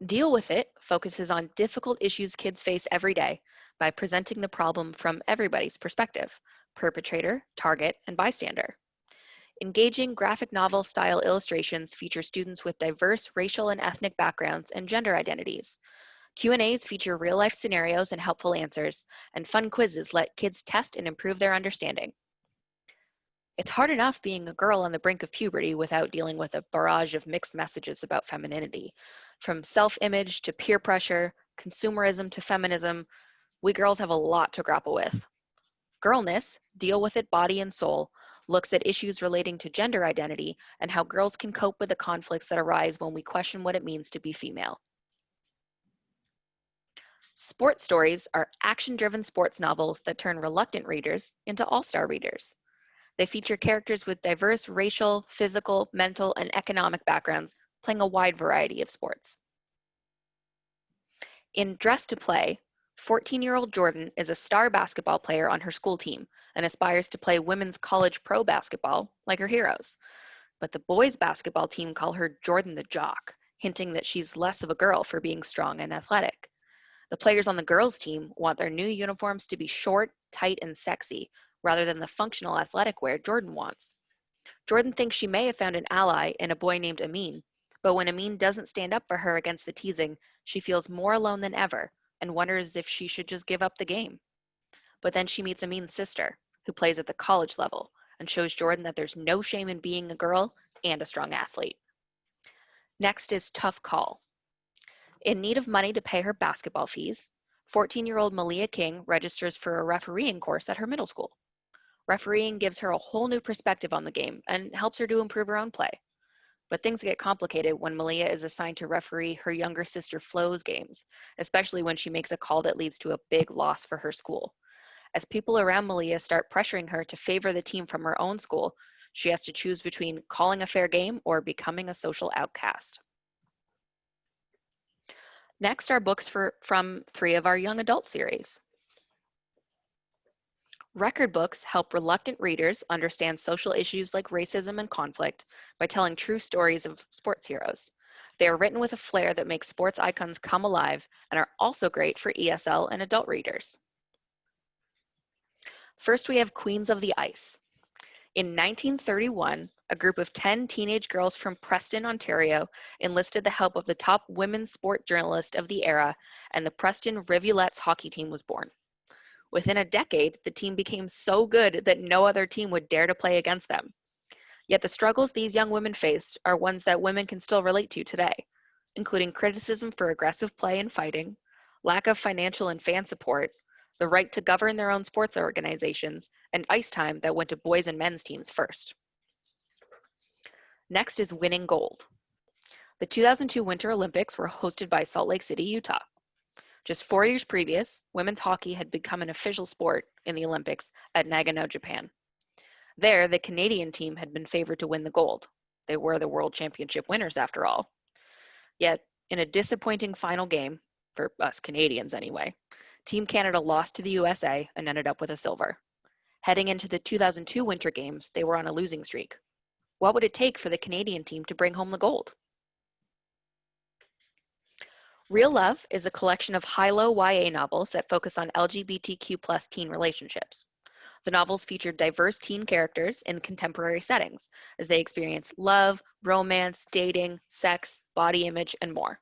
Deal With It focuses on difficult issues kids face every day by presenting the problem from everybody's perspective: perpetrator, target, and bystander. Engaging graphic novel-style illustrations feature students with diverse racial and ethnic backgrounds and gender identities. Q&As feature real-life scenarios and helpful answers, and fun quizzes let kids test and improve their understanding. It's hard enough being a girl on the brink of puberty without dealing with a barrage of mixed messages about femininity. From self-image to peer pressure, consumerism to feminism, we girls have a lot to grapple with. Girlness, Deal With It Body and Soul, looks at issues relating to gender identity and how girls can cope with the conflicts that arise when we question what it means to be female. Sports stories are action-driven sports novels that turn reluctant readers into all-star readers. They feature characters with diverse racial, physical, mental, and economic backgrounds, playing a wide variety of sports. In Dress to Play, 14-year-old Jordan is a star basketball player on her school team and aspires to play women's college pro basketball like her heroes. But the boys' basketball team call her Jordan the Jock, hinting that she's less of a girl for being strong and athletic. The players on the girls' team want their new uniforms to be short, tight, and sexy, rather than the functional athletic wear Jordan wants. Jordan thinks she may have found an ally in a boy named Amin, but when Amin doesn't stand up for her against the teasing, she feels more alone than ever and wonders if she should just give up the game. But then she meets Amin's sister, who plays at the college level, and shows Jordan that there's no shame in being a girl and a strong athlete. Next is Tough Call. In need of money to pay her basketball fees, 14-year-old Malia King registers for a refereeing course at her middle school. Refereeing gives her a whole new perspective on the game and helps her to improve her own play. But things get complicated when Malia is assigned to referee her younger sister Flo's games, especially when she makes a call that leads to a big loss for her school. As people around Malia start pressuring her to favor the team from her own school, she has to choose between calling a fair game or becoming a social outcast. Next are books from 3 of our young adult series. Record books help reluctant readers understand social issues like racism and conflict by telling true stories of sports heroes. They are written with a flair that makes sports icons come alive and are also great for ESL and adult readers. First, we have Queens of the Ice. In 1931, a group of 10 teenage girls from Preston, Ontario, enlisted the help of the top women's sport journalist of the era, and the Preston Rivulets hockey team was born. Within a decade, the team became so good that no other team would dare to play against them. Yet the struggles these young women faced are ones that women can still relate to today, including criticism for aggressive play and fighting, lack of financial and fan support, the right to govern their own sports organizations, and ice time that went to boys and men's teams first. Next is Winning Gold. The 2002 Winter Olympics were hosted by Salt Lake City, Utah. Just 4 years previous, women's hockey had become an official sport in the Olympics at Nagano, Japan. There, the Canadian team had been favored to win the gold. They were the World Championship winners after all. Yet, in a disappointing final game, for us Canadians anyway, Team Canada lost to the USA and ended up with a silver. Heading into the 2002 Winter Games, they were on a losing streak. What would it take for the Canadian team to bring home the gold? Real Love is a collection of high-low YA novels that focus on LGBTQ+ teen relationships. The novels feature diverse teen characters in contemporary settings as they experience love, romance, dating, sex, body image, and more.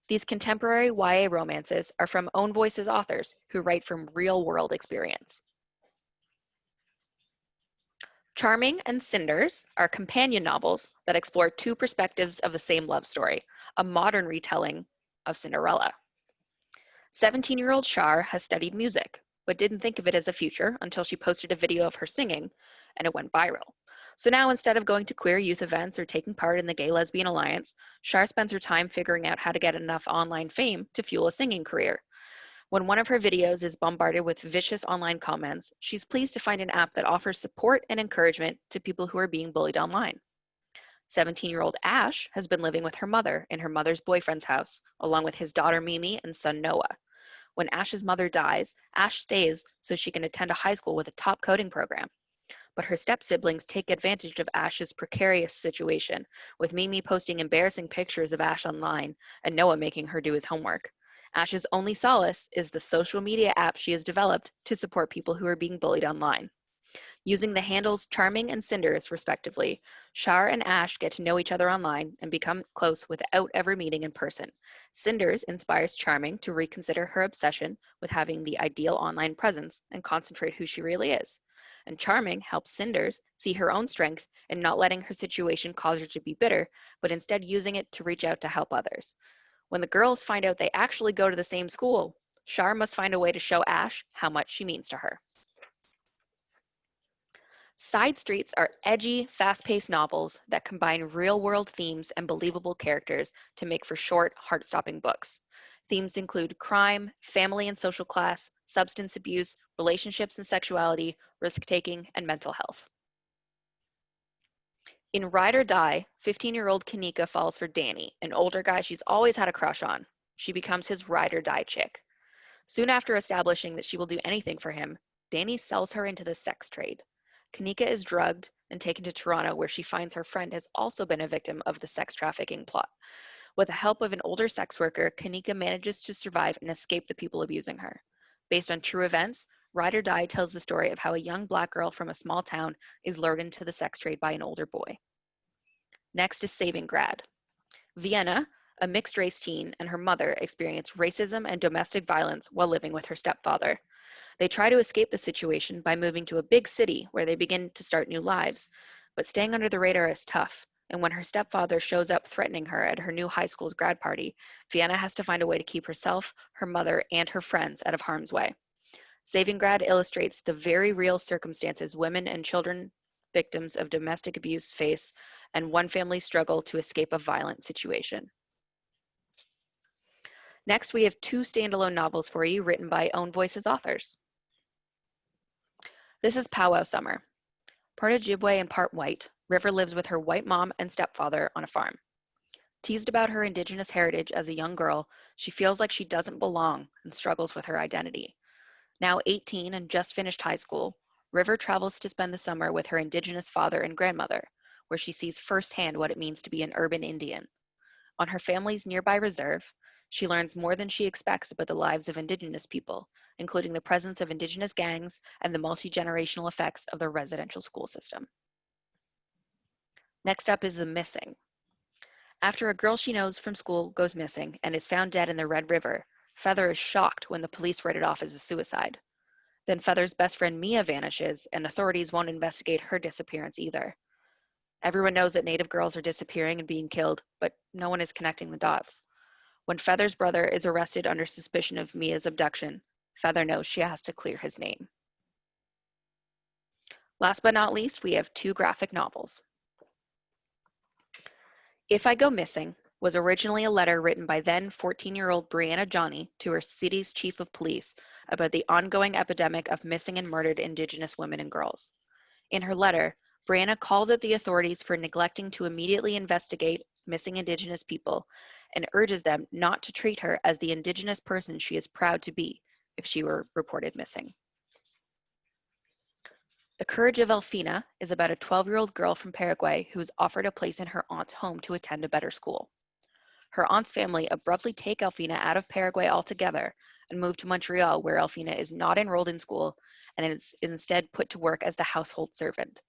These contemporary YA romances are from Own Voices authors who write from real-world experience. Charming and Cinders are companion novels that explore 2 perspectives of the same love story, a modern retelling of Cinderella. 17-year-old Char has studied music, but didn't think of it as a future until she posted a video of her singing, and it went viral. So now instead of going to queer youth events or taking part in the Gay Lesbian Alliance, Char spends her time figuring out how to get enough online fame to fuel a singing career. When one of her videos is bombarded with vicious online comments, she's pleased to find an app that offers support and encouragement to people who are being bullied online. 17-year-old Ash has been living with her mother in her mother's boyfriend's house, along with his daughter Mimi and son Noah. When Ash's mother dies, Ash stays so she can attend a high school with a top coding program. But her step-siblings take advantage of Ash's precarious situation, with Mimi posting embarrassing pictures of Ash online and Noah making her do his homework. Ash's only solace is the social media app she has developed to support people who are being bullied online. Using the handles Charming and Cinders, respectively, Char and Ash get to know each other online and become close without ever meeting in person. Cinders inspires Charming to reconsider her obsession with having the ideal online presence and concentrate who she really is. And Charming helps Cinders see her own strength in not letting her situation cause her to be bitter, but instead using it to reach out to help others. When the girls find out they actually go to the same school, Char must find a way to show Ash how much she means to her. Side Streets are edgy, fast-paced novels that combine real-world themes and believable characters to make for short, heart-stopping books. Themes include crime, family and social class, substance abuse, relationships and sexuality, risk-taking, and mental health. In Ride or Die, 15-year-old Kanika falls for Danny, an older guy she's always had a crush on. She becomes his ride or die chick. Soon after establishing that she will do anything for him, Danny sells her into the sex trade. Kanika is drugged and taken to Toronto, where she finds her friend has also been a victim of the sex trafficking plot. With the help of an older sex worker, Kanika manages to survive and escape the people abusing her. Based on true events, Ride or Die tells the story of how a young Black girl from a small town is lured into the sex trade by an older boy. Next is Saving Grad. Vienna, a mixed-race teen, and her mother experience racism and domestic violence while living with her stepfather. They try to escape the situation by moving to a big city where they begin to start new lives. But staying under the radar is tough, and when her stepfather shows up threatening her at her new high school's grad party, Vienna has to find a way to keep herself, her mother, and her friends out of harm's way. Saving Grad illustrates the very real circumstances women and children victims of domestic abuse face, and one family's struggle to escape a violent situation. Next, we have 2 standalone novels for you written by Own Voices authors. This is Powwow Summer. Part Ojibwe and part white, River lives with her white mom and stepfather on a farm. Teased about her Indigenous heritage as a young girl, she feels like she doesn't belong and struggles with her identity. Now 18 and just finished high school, River travels to spend the summer with her Indigenous father and grandmother, where she sees firsthand what it means to be an urban Indian. On her family's nearby reserve, she learns more than she expects about the lives of Indigenous people, including the presence of Indigenous gangs and the multi-generational effects of the residential school system. Next up is The Missing. After a girl she knows from school goes missing and is found dead in the Red River, Feather is shocked when the police write it off as a suicide. Then Feather's best friend Mia vanishes, and authorities won't investigate her disappearance either. Everyone knows that Native girls are disappearing and being killed, but no one is connecting the dots. When Feather's brother is arrested under suspicion of Mia's abduction, Feather knows she has to clear his name. Last but not least, we have 2 graphic novels. If I Go Missing was originally a letter written by then 14-year-old Brianna Johnny to her city's chief of police about the ongoing epidemic of missing and murdered Indigenous women and girls. In her letter, Brianna calls out the authorities for neglecting to immediately investigate missing Indigenous people and urges them not to treat her as the Indigenous person she is proud to be if she were reported missing. The Courage of Elfina is about a 12-year-old girl from Paraguay who is offered a place in her aunt's home to attend a better school. Her aunt's family abruptly take Elfina out of Paraguay altogether and move to Montreal, where Elfina is not enrolled in school and is instead put to work as the household servant.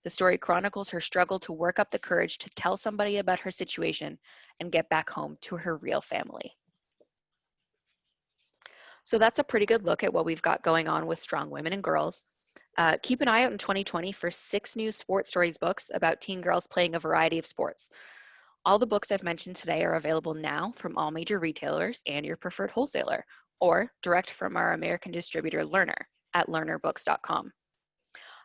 The story chronicles her struggle to work up the courage to tell somebody about her situation and get back home to her real family. So that's a pretty good look at what we've got going on with Strong Women and Girls. Keep an eye out in 2020 for 6 new sports stories books about teen girls playing a variety of sports. All the books I've mentioned today are available now from all major retailers and your preferred wholesaler, or direct from our American distributor Learner at learnerbooks.com.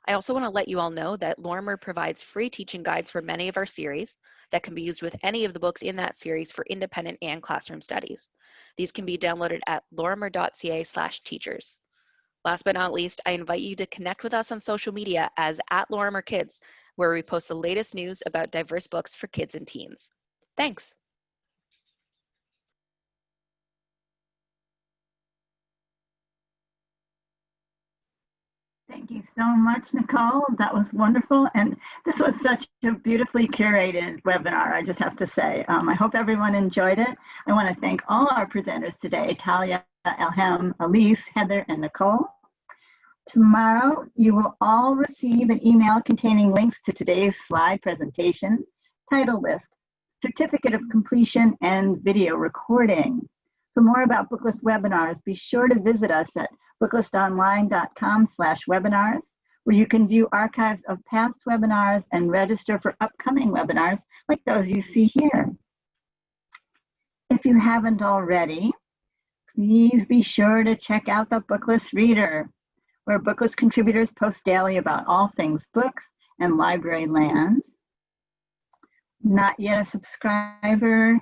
I also want to let you all know that Lorimer provides free teaching guides for many of our series that can be used with any of the books in that series for independent and classroom studies. These can be downloaded at lorimer.ca/teachers. Last but not least, I invite you to connect with us on social media as @LorimerKids, where we post the latest news about diverse books for kids and teens. Thanks. Thank you so much, Nicole. That was wonderful. And this was such a beautifully curated webinar, I just have to say. I hope everyone enjoyed it. I want to thank all our presenters today, Talia, Elham, Elise, Heather, and Nicole. Tomorrow, you will all receive an email containing links to today's slide presentation, title list, certificate of completion, and video recording. For more about Booklist webinars, be sure to visit us at booklistonline.com/webinars, where you can view archives of past webinars and register for upcoming webinars like those you see here. If you haven't already, please be sure to check out the Booklist Reader, where Booklist contributors post daily about all things books and library land. Not yet a subscriber,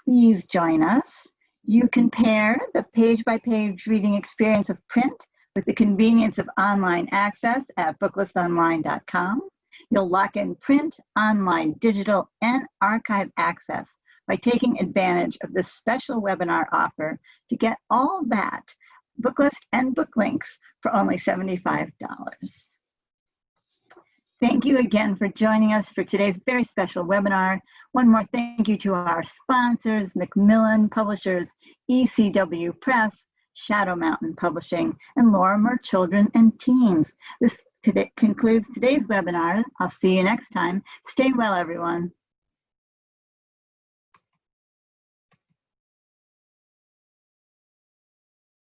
please join us. You can pair the page-by-page reading experience of print with the convenience of online access at booklistonline.com. You'll lock in print, online, digital, and archive access by taking advantage of this special webinar offer to get all that, Booklist and book links, for only $75. Thank you again for joining us for today's very special webinar. One more thank you to our sponsors, Macmillan Publishers, ECW Press, Shadow Mountain Publishing, and Lorimer Children and Teens. This concludes today's webinar. I'll see you next time. Stay well, everyone.